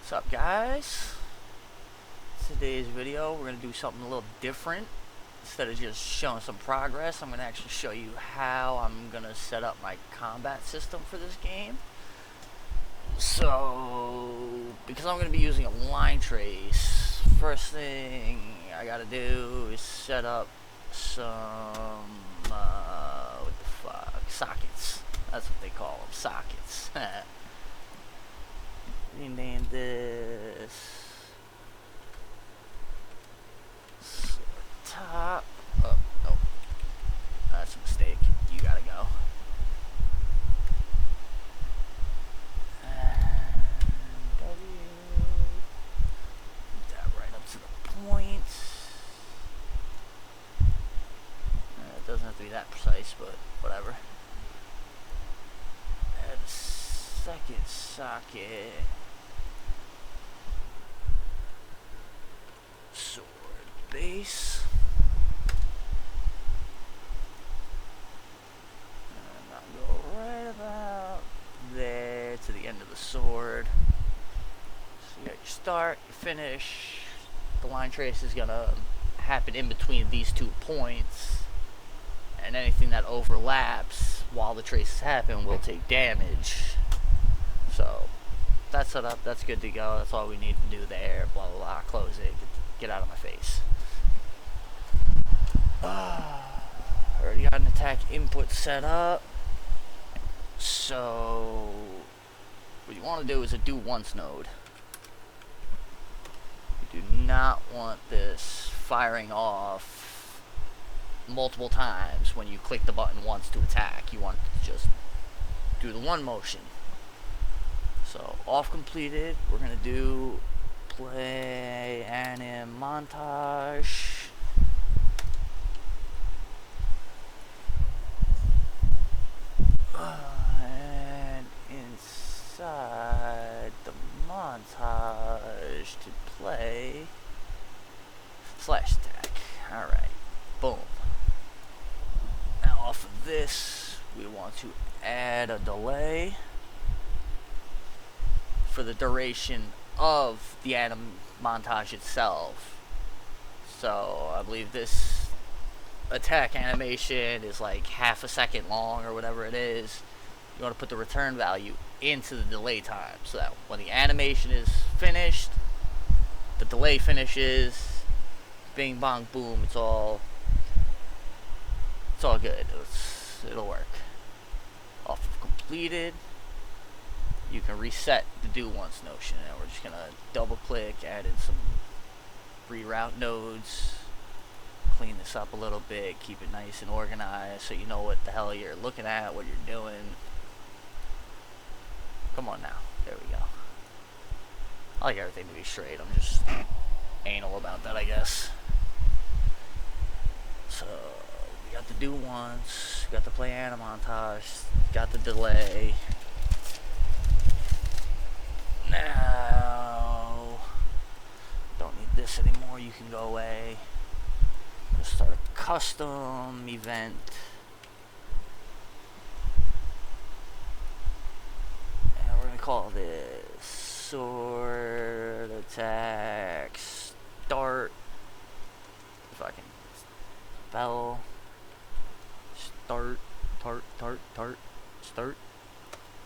What's up, guys? Today's video we're going to do something a little different. Instead of just showing some progress, I'm going to actually show you how I'm going to set up my combat system for this game. So, because I'm going to be using a line trace, first thing I got to do is set up some, what the fuck, sockets. That's what they call them, sockets. Rename this top. Oh, no, that's a mistake. You gotta go. And W. Put that right up to the point. It doesn't have to be that precise, but whatever. Add a second socket. Sword base. And I'll go right about there to the end of the sword. So you got your start, your finish. The line trace is gonna happen in between these 2 points, and anything that overlaps while the traces happen will take damage. So that's set up, that's good to go, that's all we need to do there, blah blah blah, close it, get out of my face. Already got an attack input set up. So what you want to do is a do once node. You do not want this firing off multiple times when you click the button once to attack. You want to just do the one motion. So off completed, we're gonna do play anim montage. And inside the montage to play slash attack. Alright, boom. Now off of this, we want to add a delay for the duration of the anim montage itself. So I believe this attack animation is like half a second long or whatever it is. You want to put the return value into the delay time so that when the animation is finished, the delay finishes, bing bong boom, it's all good. It'll work. Off of completed, you can reset the do once notion, and we're just gonna double click, add in some reroute nodes, clean this up a little bit, keep it nice and organized so you know what the hell you're looking at, what you're doing. Come on now, there we go. I like everything to be straight, I'm just anal about that, I guess. So we got the do once, got the play anim montage, got the delay. Now, don't need this anymore, you can go away. Let's start a custom event. And we're going to call this sword attack start. If I can spell start, start.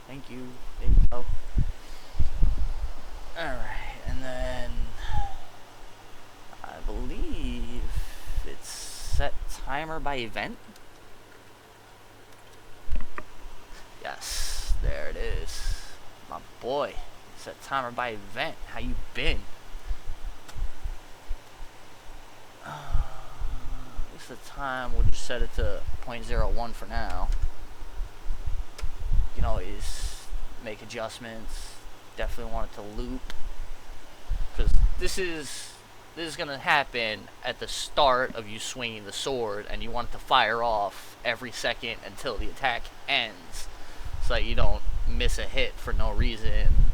Thank you. There you go. Alright, and then I believe it's set timer by event. Yes, there it is. My boy, set timer by event. How you been? What's the time? We'll just set it to 0.01 for now. You can always make adjustments. Definitely want it to loop, because this is gonna happen at the start of you swinging the sword, and you want it to fire off every second until the attack ends, so that you don't miss a hit for no reason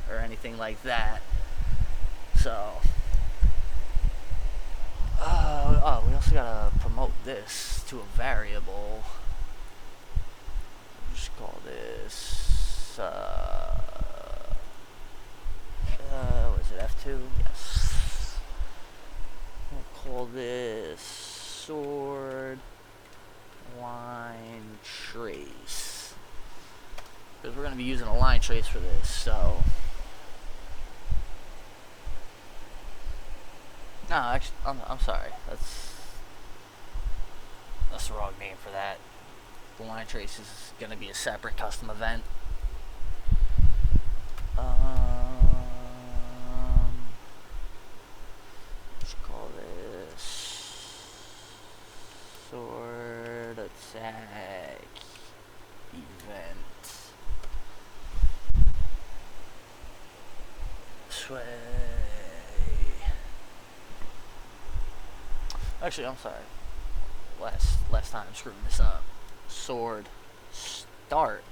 or anything like that. So we also gotta promote this to a variable. We'll just call this 2, yes. We'll call this sword line trace, because we're going to be using a line trace for this, so. No, actually, I'm sorry. That's the wrong name for that. The line trace is going to be a separate custom event. Let's call this sword attack event. Sway. Actually, I'm sorry. Last time I'm screwing this up. Sword start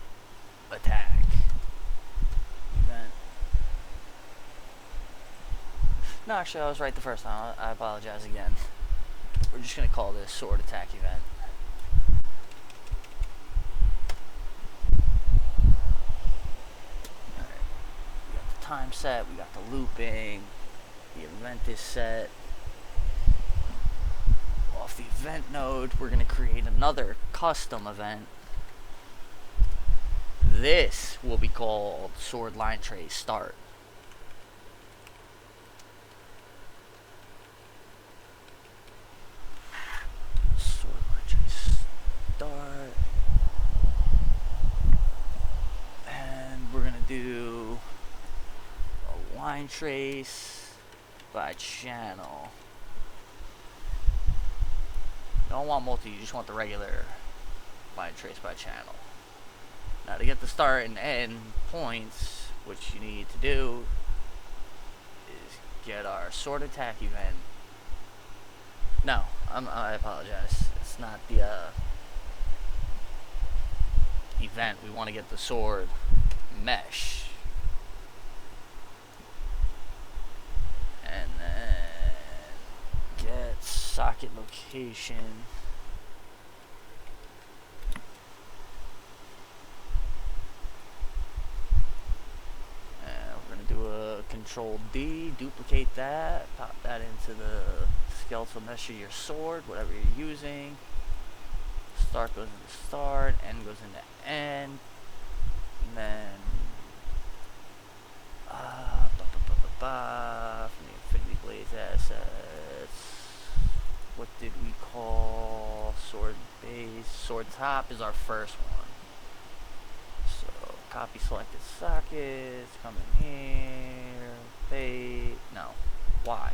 attack event. No, actually, I was right the first time. I apologize again. We're just gonna call this sword attack event. Alright. We got the time set, we got the looping, the event is set. Off the event node, we're going to create another custom event. This will be called sword line trace start. Sword line trace start. And we're going to do a line trace by channel. You don't want multi, you just want the regular line trace by channel. Now to get the start and end points, what you need to do is get our sword attack event. No, I apologize. It's not the event. We want to get the sword mesh. And then get socket location. And we're going to do a Control D, duplicate that, pop that into the skeletal mesh of your sword, whatever you're using. Start goes into start, end goes into end, and then from the Infinity Blaze assets, what did we call sword base? Sword top is our first one. So copy selected sockets, come in here, bait, no, Y.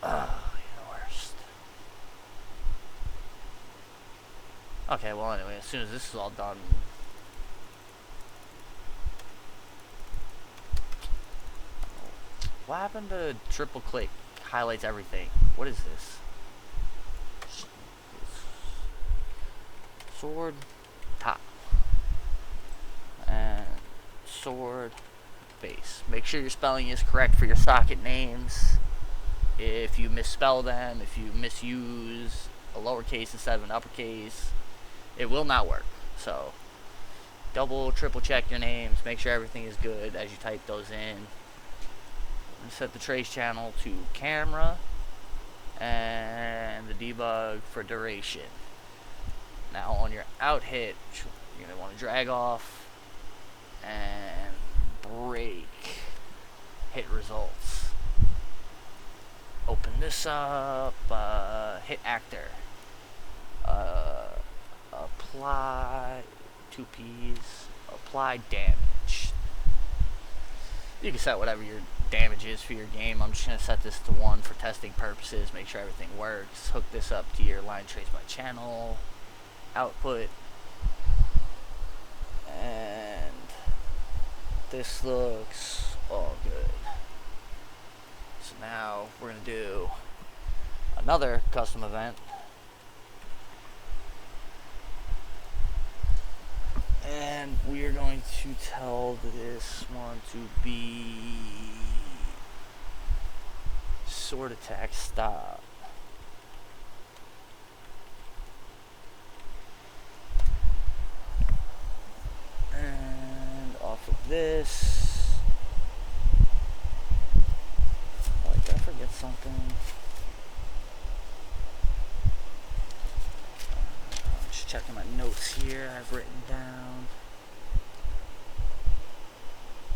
Oh, you're the worst. Okay, well anyway, as soon as this is all done, what happened to triple click? Highlights everything. What is this? Sword top and sword base. Make sure your spelling is correct for your socket names. If you misspell them, if you misuse a lowercase instead of an uppercase, it will not work. So double, triple check your names. Make sure everything is good as you type those in. Set the trace channel to camera and the debug for duration. Now on your out hit, you're going to want to drag off and break hit results. Open this up, hit actor, apply 2 P's, apply damage. You can set whatever your damage is for your game. I'm just going to set this to 1 for testing purposes, make sure everything works. Hook this up to your line trace by channel output, and this looks all good. So now we're going to do another custom event, and we are going to tell this one to be sword attack stop. And off of this, something. Just checking my notes here. I've written down.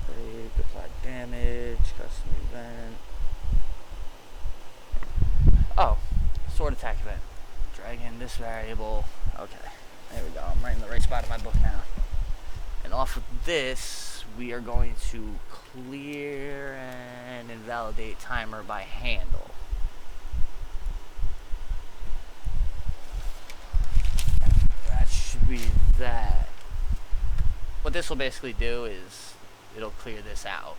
Break, apply damage, custom event. Oh, sword attack event. Drag in this variable. Okay, there we go. I'm right in the right spot in my book now. And off of this, we are going to clear and invalidate timer by handle. That should be that. What this will basically do is it'll clear this out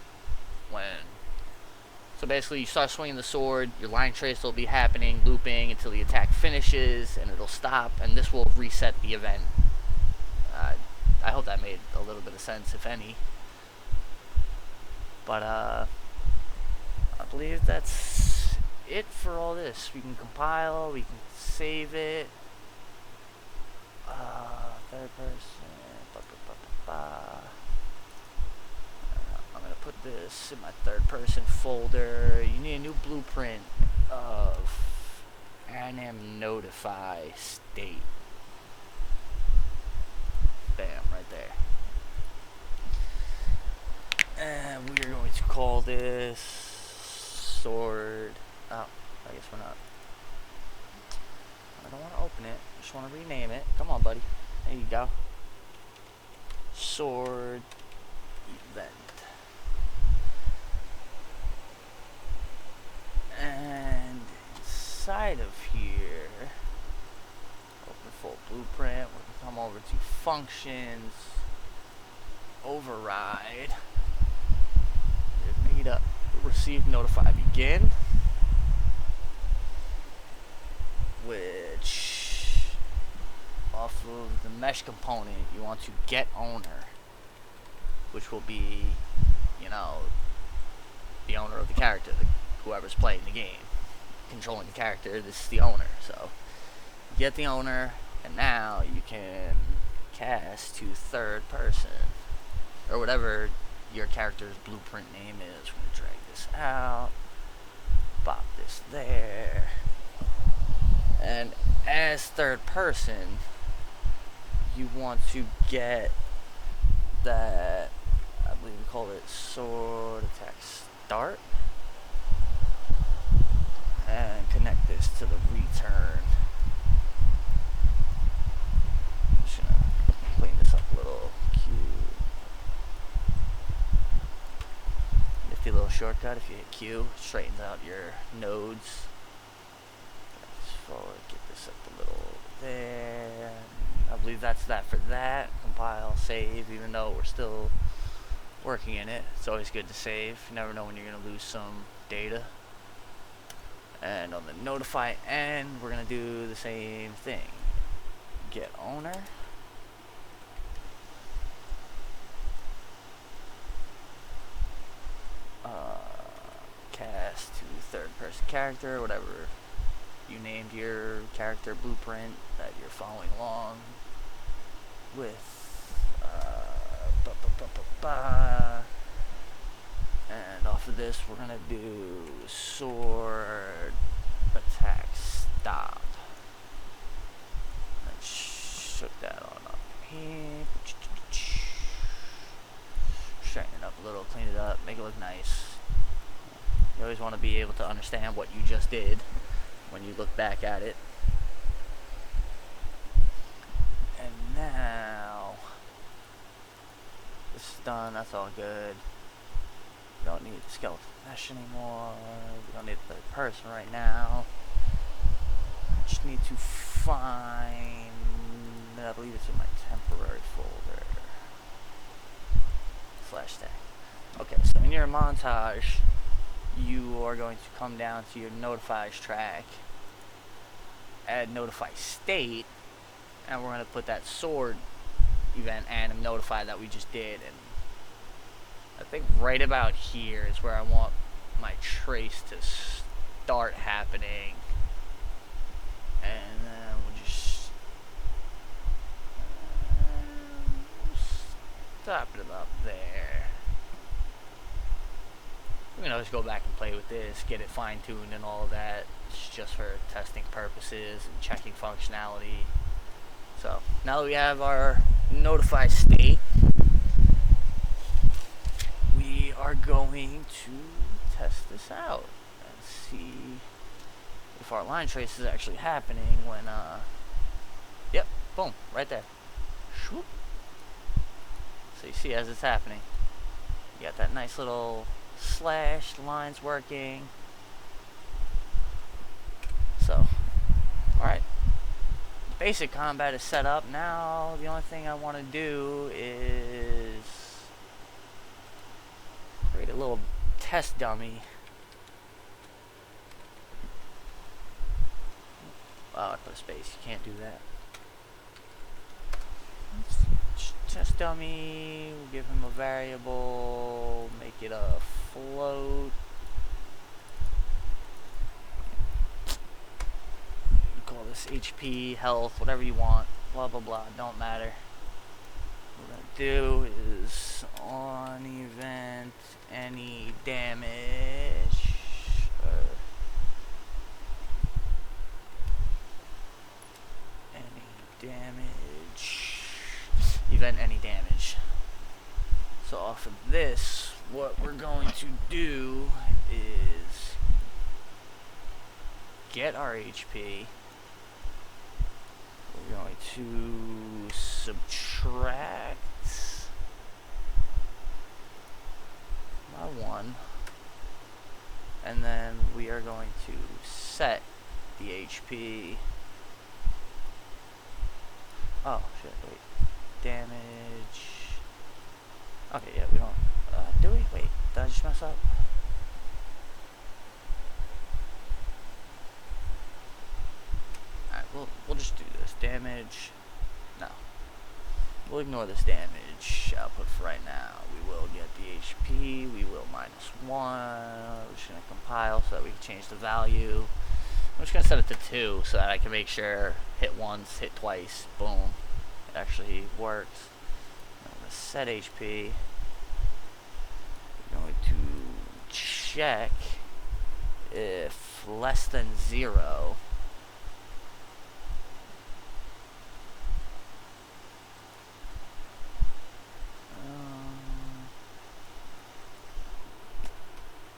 so basically you start swinging the sword, your line trace will be happening, looping until the attack finishes, and it'll stop, and this will reset the event. I hope that made a little bit of sense, if any. But I believe that's it for all this. We can compile, we can save it. Third person. I'm going to put this in my third person folder. You need a new blueprint of anim notify state. Bam, right there. And we are going to call this sword. Oh, I guess we're not. I don't want to open it. I just want to rename it. Come on, buddy. There you go. Sword event. And inside of here, open full blueprint. We'll come over to functions, override, need a receive notify begin, which off of the mesh component you want to get owner, which will be, you know, the owner of the character, whoever's playing the game, controlling the character. This is the owner. So get the owner, and now you can cast to third person or whatever your character's blueprint name is. We're gonna drag this out, pop this there, and as third person you want to get that, I believe we call it sword attack start, and connect this to the return. I'm just gonna clean this up a little. Q. Nifty little shortcut. If you hit Q, it straightens out your nodes. Let's forward, get this up a little there. I believe that's that for that. Compile, save, even though we're still working in it. It's always good to save. You never know when you're gonna lose some data. And on the notify end, we're gonna do the same thing. Get owner. Cast to third person character, whatever you named your character blueprint that you're following along with. And off of this, we're gonna do sword attack stop. Let's shook that on up here. Straighten it up a little, clean it up, make it look nice. You always want to be able to understand what you just did when you look back at it. And now this is done. That's all good. We don't need the skeleton mesh anymore. We don't need the third person right now. Just need to find, I believe it's in my temporary folder. Slash tag. Okay, so in your montage, you are going to come down to your notifies track, add notify state, and we're going to put that sword event anim notify that we just did. And I think right about here is where I want my trace to start happening. And then we'll just stop it about there. You can always go back and play with this, get it fine-tuned and all of that. It's just for testing purposes and checking functionality. So now that we have our notified state, we are going to test this out and see if our line trace is actually happening when, yep, boom, right there. Shoop. So you see as it's happening, you got that nice little slash, lines working. So, alright. Basic combat is set up. Now, the only thing I want to do is create a little test dummy. Oh, I put a space. You can't do that. Test dummy. We'll give him a variable. Make it a float. Call this HP, health, whatever you want. Blah, blah, blah. Don't matter. What we're going to do is on event any damage. Event any damage. So off of this, what we're going to do is get our HP. We're going to subtract by 1, and then we are going to set the HP. Oh shit, wait. Damage. Okay, yeah, we don't. Do we? Wait, did I just mess up? Alright, we'll just do this. Damage. No. We'll ignore this damage output for right now. We will get the HP. We will -1. We're just going to compile so that we can change the value. I'm just going to set it to 2 so that I can make sure hit once, hit twice, boom. It actually works. I'm going to set HP. We're going to check if less than 0.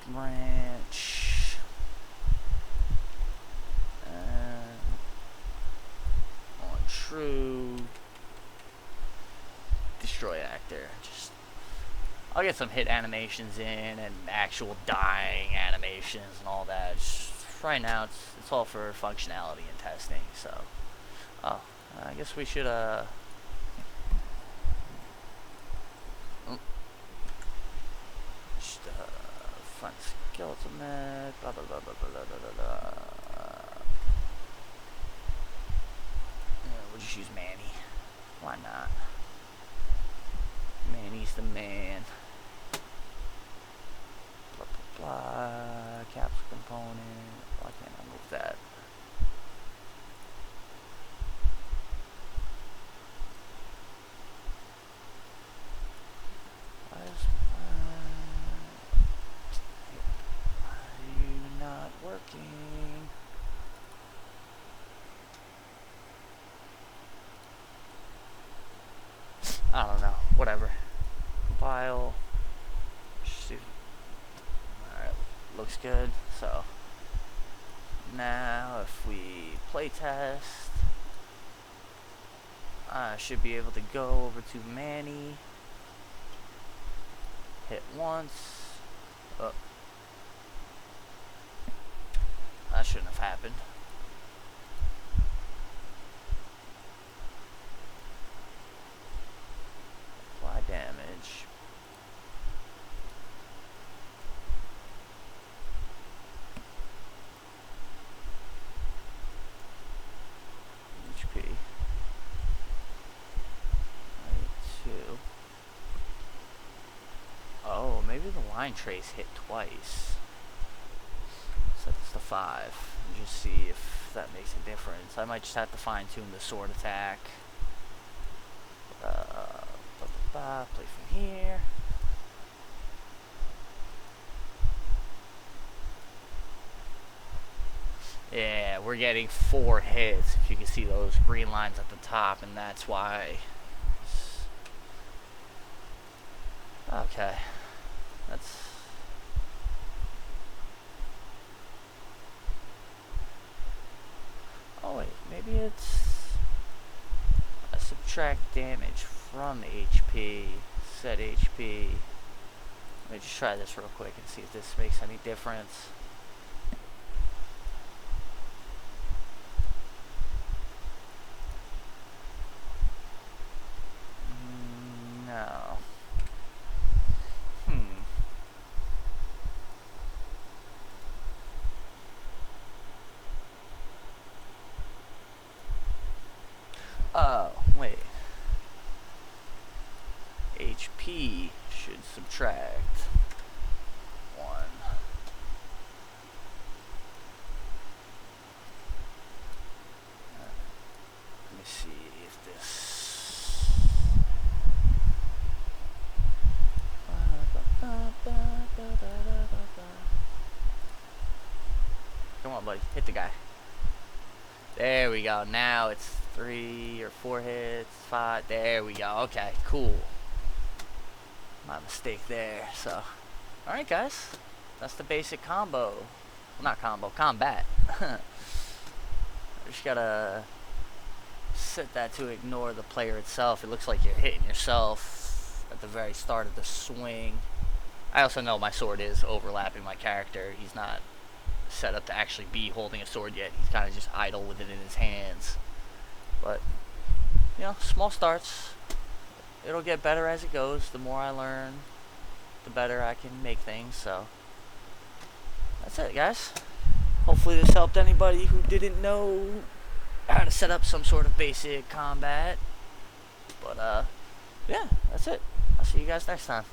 Branch. On true. Destroy actor. I'll get some hit animations in and actual dying animations and all that. Just, right now, it's all for functionality and testing. So, I guess we should just front skeleton mech. Blah blah blah blah blah blah blah blah. We'll just use Manny. Why not? Manny's the man. Blah blah blah. Capsule component. Why can't I move that? Why are you not working? I don't know. Whatever. Compile. Alright, looks good. So now if we play test, I should be able to go over to Manny, hit once. Oh, that shouldn't have happened. Apply damage. HP. 2. Oh, maybe the line trace hit twice. Set this to 5. And just see if that makes a difference. I might just have to fine tune the sword attack. Play from here. Yeah, we're getting 4 hits. If you can see those green lines at the top, and that's why. Okay. That's. Oh wait, maybe it's a subtract damage from HP. Set HP. Let me just try this real quick and see if this makes any difference. No. Oh, wait. HP should subtract 1. Let me see if this. Come on, buddy. Hit the guy. There we go. Now it's 3 or 4 hits. 5. There we go. Okay, cool. My mistake there. So, alright, guys. That's the basic combo. Well, not combo, combat. I just gotta set that to ignore the player itself. It looks like you're hitting yourself at the very start of the swing. I also know my sword is overlapping my character. He's not set up to actually be holding a sword yet. He's kind of just idle with it in his hands. But, you know, small starts. It'll get better as it goes. The more I learn, the better I can make things. So, that's it, guys. Hopefully this helped anybody who didn't know how to set up some sort of basic combat. But, yeah, that's it. I'll see you guys next time.